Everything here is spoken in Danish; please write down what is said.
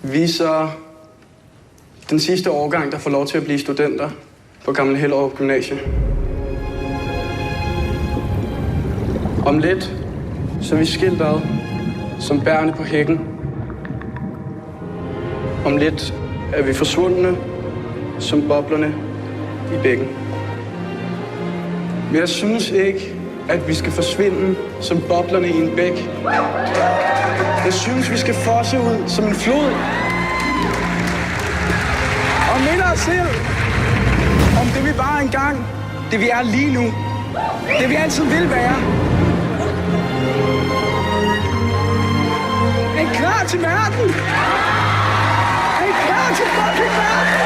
Vi er så den sidste årgang, der får lov til at blive studenter på Gammel Hellerup Gymnasie. Om lidt, så er vi skilt ad som bærene på hækken. Om lidt er vi forsvundne som boblerne i bækken. Men jeg synes ikke, at vi skal forsvinde som boblerne i en bæk. Jeg synes, vi skal fosse ud som en flod. Og minde os selv om det, vi var engang, det vi er lige nu, det vi altid vil være. Er I klar til verden? Er I klar til fucking verden?